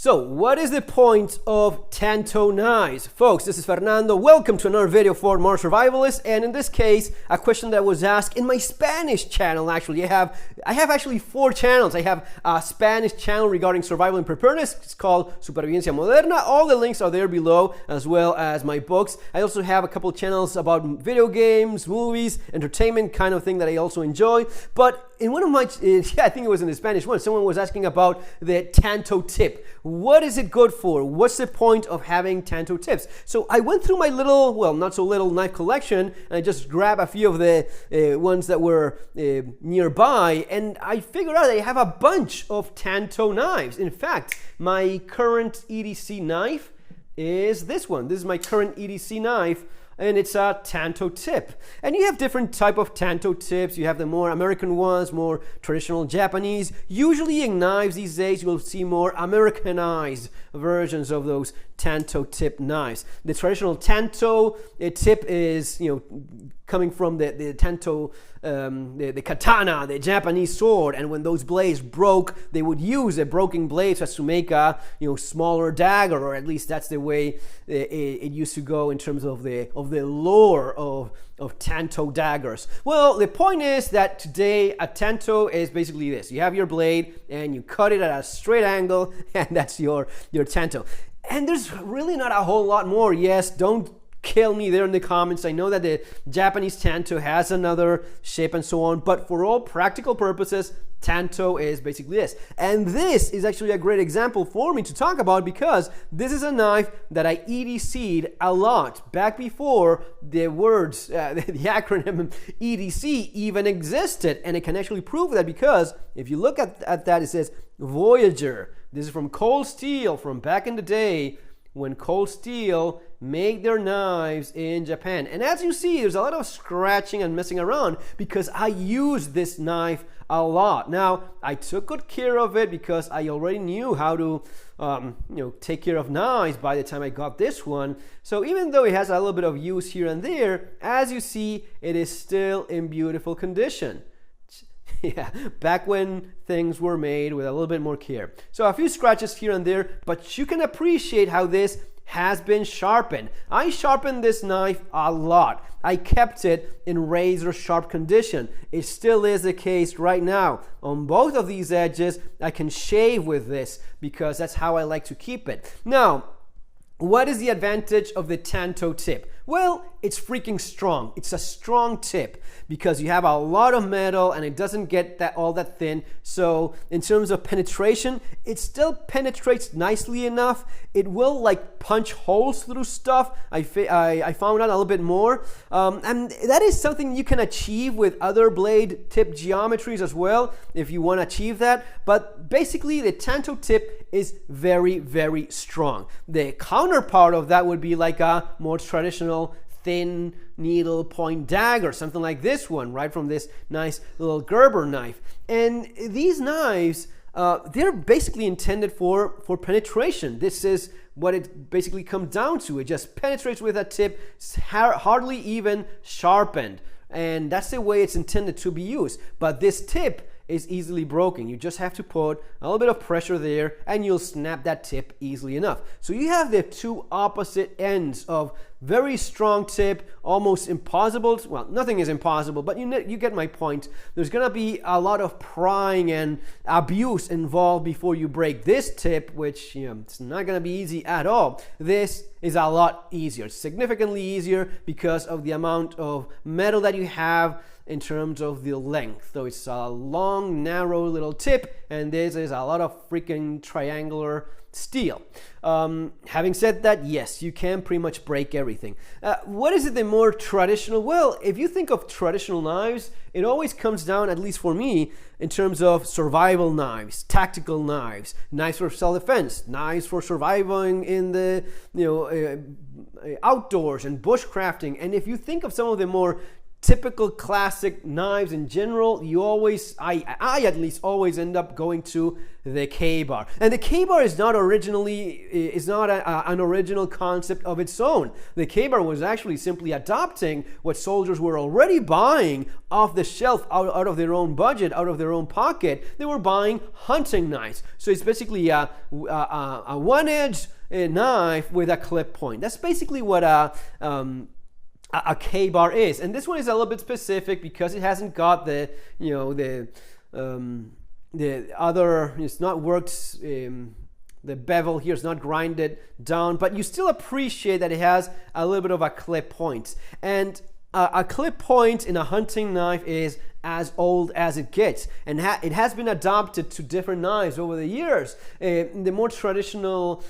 So, what is the point of TANTO knives? Folks, this is Fernando. Welcome to another video for More Survivalists. And in this case, a question that was asked in my Spanish channel, actually. I have actually 4 channels. I have a Spanish channel regarding survival and preparedness. It's called SupervivienciaModerna. All the links are there below, as well as my books. I also have a couple channels about video games, movies, entertainment kind of thing that I also enjoy. But in one of my, I think it was in the Spanish one, someone was asking about the TANTO tip. What is it good for? What's the point of having TANTO tips? So I went through my little, well, not so little knife collection, and I just grabbed a few of the ones that were nearby, and I figured out I have a bunch of TANTO knives. In fact, my current EDC knife is this one. This is my current EDC knife, and it's a TANTO tip. And you have different type of TANTO tips. You have the more American ones, more traditional Japanese. Usually in knives these days, you'll see more Americanized versions of those TANTO tip knives. The traditional TANTO tip is, coming from the TANTO, the katana, the Japanese sword, and when those blades broke, they would use the broken blades as to make a smaller dagger, or at least that's the way it used to go in terms of the lore of TANTO daggers. Well, the point is that today a TANTO is basically this: you have your blade and you cut it at a straight angle, and that's your TANTO. And there's really not a whole lot more. Yes, don't kill me there in the comments. I know that the Japanese TANTO has another shape and so on, but for all practical purposes, TANTO is basically this. And this is actually a great example for me to talk about, because this is a knife that I EDC'd a lot back before the words, the acronym EDC even existed. And I can actually prove that, because if you look at that, it says Voyager. This is from Cold Steel, from back in the day when Cold Steel made their knives in Japan. And as you see, there's a lot of scratching and messing around because I used this knife a lot. Now, I took good care of it because I already knew how to take care of knives by the time I got this one. So even though it has a little bit of use here and there, as you see, it is still in beautiful condition. Yeah, back when things were made with a little bit more care. So a few scratches here and there, but you can appreciate how this has been sharpened. I sharpened this knife a lot. I kept it in razor sharp condition. It still is the case right now. On both of these edges, I can shave with this because that's how I like to keep it. Now, what is the advantage of the TANTO tip? Well, it's freaking strong. It's a strong tip because you have a lot of metal and it doesn't get all that thin. So in terms of penetration, it still penetrates nicely enough. It will punch holes through stuff. I found out a little bit more. And that is something you can achieve with other blade tip geometries as well if you want to achieve that. But basically the TANTO tip is very, very strong. The counterpart of that would be like a more traditional thin needle point dagger, something like this one, right, from this nice little Gerber knife. And these knives, they're basically intended for penetration. This is what it basically comes down to. It just penetrates with a tip, hardly even sharpened. And that's the way it's intended to be used. But this tip is easily broken. You just have to put a little bit of pressure there and you'll snap that tip easily enough. So you have the two opposite ends of very strong tip, almost impossible. Well, nothing is impossible, but you get my point. There's gonna be a lot of prying and abuse involved before you break this tip, which it's not gonna be easy at all. This is a lot easier, significantly easier, because of the amount of metal that you have in terms of the length. So it's a long, narrow little tip, and this is a lot of freaking triangular steel. Having said that, yes, you can pretty much break everything. What is it the more traditional? Well, if you think of traditional knives, it always comes down, at least for me, in terms of survival knives, tactical knives, knives for self-defense, knives for surviving in the outdoors and bushcrafting. And if you think of some of the more typical classic knives in general, you always, I at least always end up going to the K-bar. And the K-bar is not an original concept of its own. The K-bar was actually simply adopting what soldiers were already buying off the shelf, out of their own budget, out of their own pocket. They were buying hunting knives. So it's basically a one-edged knife with a clip point. That's basically what a K-bar is, and this one is a little bit specific because it hasn't got the other. It's not worked. The bevel here is not grinded down, but you still appreciate that it has a little bit of a clip point. And a clip point in a hunting knife is as old as it gets, and it has been adopted to different knives over the years. The more traditional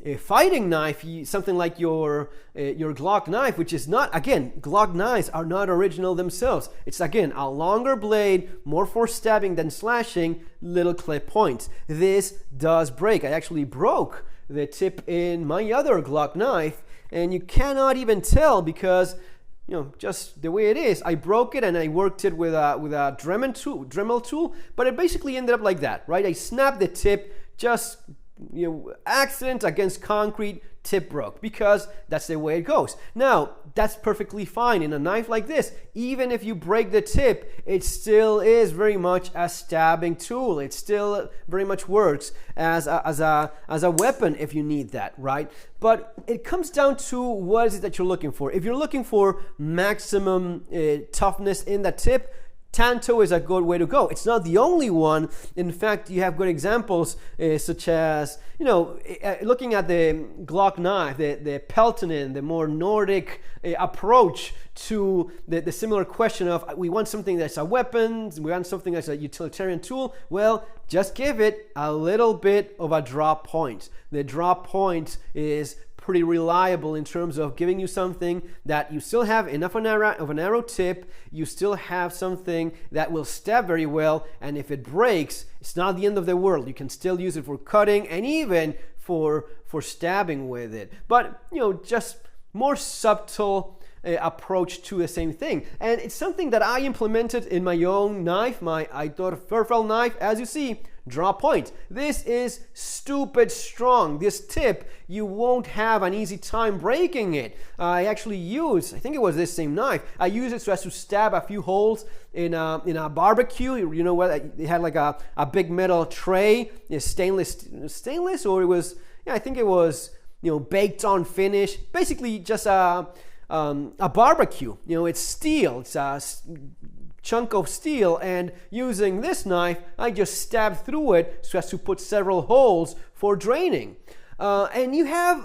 a fighting knife, something like your Glock knife, which is not, again, Glock knives are not original themselves. It's, again, a longer blade, more for stabbing than slashing, little clip points. This does break. I actually broke the tip in my other Glock knife, and you cannot even tell because, just the way it is. I broke it and I worked it with a Dremel tool, but it basically ended up like that, right? I snapped the tip, just accident against concrete, tip broke, because that's the way it goes. Now, that's perfectly fine in a knife like this. Even if you break the tip, it still is very much a stabbing tool. It still very much works as a weapon if you need that, right? But it comes down to what is it that you're looking for. If you're looking for maximum toughness in the tip, TANTO is a good way to go. It's not the only one. In fact, you have good examples such as, looking at the Glock knife, the Peltonen, the more Nordic approach to the similar question of we want something that's a weapon, we want something that's a utilitarian tool. Well, just give it a little bit of a drop point. The drop point is pretty reliable in terms of giving you something that you still have enough of a narrow tip, you still have something that will stab very well, and if it breaks, it's not the end of the world. You can still use it for cutting and even for stabbing with it. But, just more subtle approach to the same thing. And it's something that I implemented in my own knife, my Aitor Furfel knife. As you see, drop point. This is stupid strong. This tip, you won't have an easy time breaking it. I actually used, I think it was this same knife, I used it so as to stab a few holes in a barbecue. You know what? It had like a big metal tray, stainless, or it was, I think it was, baked on finish. Basically just a barbecue. It's steel. It's a chunk of steel, and using this knife, I just stabbed through it so as to put several holes for draining. And you have,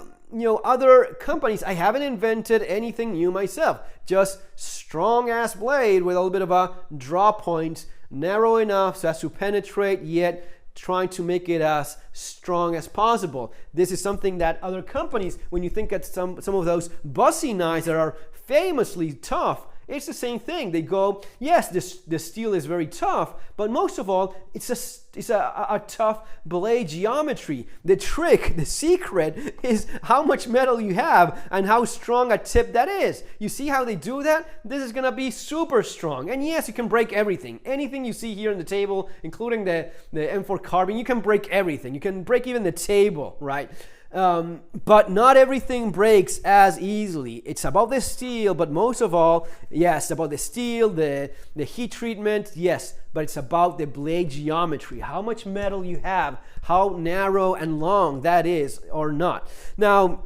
other companies. I haven't invented anything new myself. Just strong ass blade with a little bit of a draw point, narrow enough so as to penetrate, yet trying to make it as strong as possible. This is something that other companies, when you think at some of those bussy knives that are famously tough, it's the same thing. They go, yes, the steel is very tough, but most of all, it's a tough blade geometry. The trick, the secret, is how much metal you have and how strong a tip that is. You see how they do that? This is gonna be super strong. And yes, you can break everything. Anything you see here on the table, including the M4 carbine, you can break everything. You can break even the table, right? But not everything breaks as easily. It's about the steel, but most of all, yes, about the steel, the heat treatment, yes, but it's about the blade geometry, how much metal you have, how narrow and long that is or not. Now,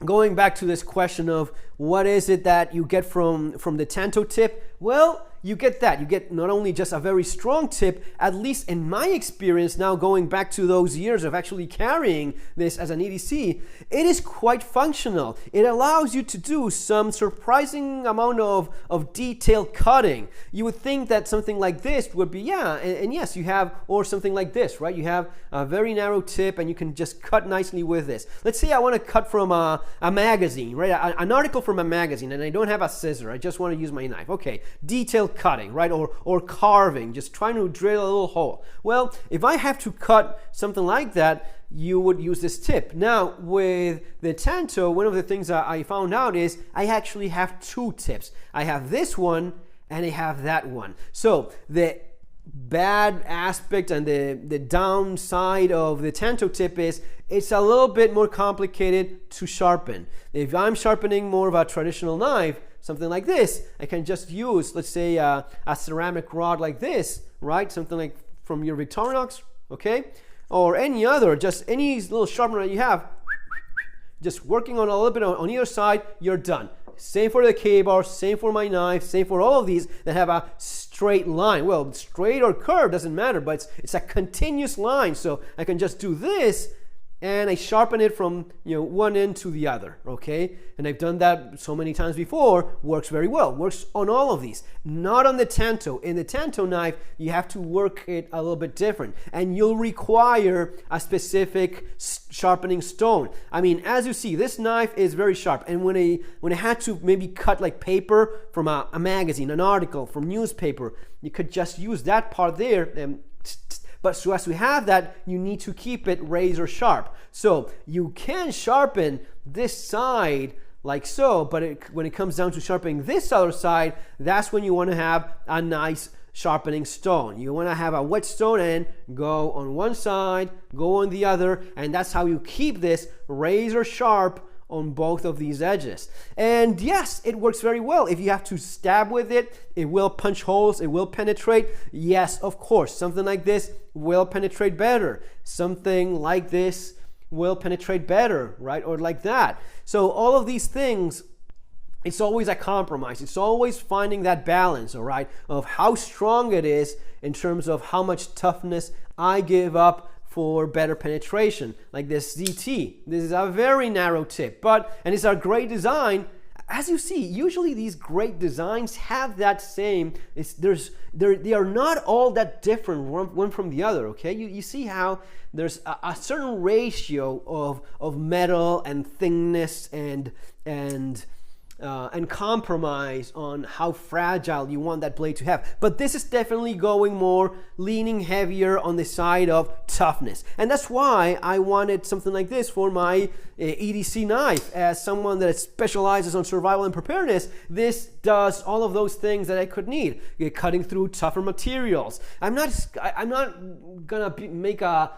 going back to this question of what is it that you get from the TANTO tip, well, you get that. You get not only just a very strong tip, at least in my experience now, going back to those years of actually carrying this as an EDC, it is quite functional. It allows you to do some surprising amount of detailed cutting. You would think that something like this would be, and yes, you have, or something like this, right? You have a very narrow tip and you can just cut nicely with this. Let's say I want to cut from a magazine, right? An article from a magazine, and I don't have a scissor. I just want to use my knife. Okay, detailed cutting, right? Or carving, just trying to drill a little hole. Well, if I have to cut something like that, you would use this tip. Now, with the Tanto, one of the things that I found out is I actually have two tips. I have this one and I have that one. So the bad aspect and the downside of the Tanto tip is it's a little bit more complicated to sharpen. If I'm sharpening more of a traditional knife, something like this, I can just use, let's say, a ceramic rod like this, right? Something like from your Victorinox, okay? Or any other, just any little sharpener that you have, just working on a little bit on either side, you're done. Same for the K-bar, same for my knife, same for all of these that have a straight line. Well, straight or curved doesn't matter, but it's a continuous line. So I can just do this and I sharpen it from one end to the other, okay? And I've done that so many times before, works very well, works on all of these. Not on the Tanto. In the Tanto knife, you have to work it a little bit different, and you'll require a specific sharpening stone. I mean, as you see, this knife is very sharp, and when I had to maybe cut like paper from a magazine, an article, from newspaper, you could just use that part there and but so as we have that, you need to keep it razor sharp. So you can sharpen this side like so, but when it comes down to sharpening this other side, that's when you want to have a nice sharpening stone. You want to have a whetstone and go on one side, go on the other, and that's how you keep this razor sharp on both of these edges. And yes, it works very well. If you have to stab with it, it will punch holes, it will penetrate. Yes, of course, something like this will penetrate better. Something like this will penetrate better, right? Or like that. So all of these things, it's always a compromise. It's always finding that balance, all right, of how strong it is in terms of how much toughness I give up for better penetration. Like this ZT, this is a very narrow tip, and it's a great design. As you see, usually these great designs have that same, they are not all that different one from the other, okay? You see how there's a certain ratio of metal and thickness and compromise on how fragile you want that blade to have. But this is definitely going more, leaning heavier on the side of toughness. And that's why I wanted something like this for my EDC knife. As someone that specializes on survival and preparedness, this does all of those things that I could need. Cutting through tougher materials. I'm not gonna make a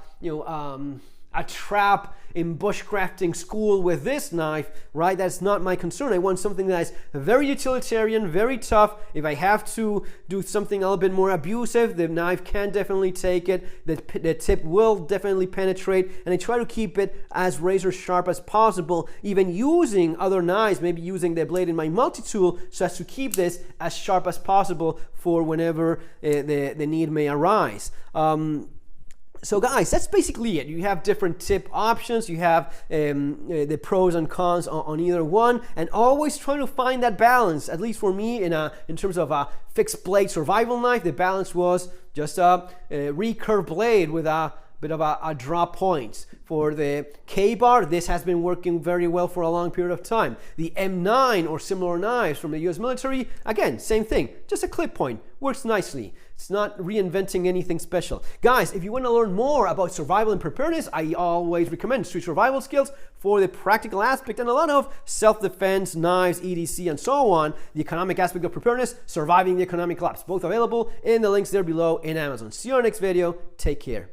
trap in bushcrafting school with this knife, right? That's not my concern. I want something that's very utilitarian, very tough. If I have to do something a little bit more abusive, the knife can definitely take it. The tip will definitely penetrate, and I try to keep it as razor sharp as possible, even using other knives, maybe using the blade in my multi-tool, so as to keep this as sharp as possible for whenever the need may arise. So guys, that's basically it. You have different tip options. You have the pros and cons on either one, and always trying to find that balance. At least for me, in terms of a fixed blade survival knife, the balance was just a recurve blade with a bit of a drop points. For the K-bar, this has been working very well for a long period of time. The M9 or similar knives from the US military, again, same thing, just a clip point, works nicely. It's not reinventing anything special. Guys, if you want to learn more about survival and preparedness, I always recommend Street Survival Skills for the practical aspect and a lot of self-defense, knives, EDC, and so on. The economic aspect of preparedness, surviving the economic collapse, both available in the links there below in Amazon. See you on our next video. Take care.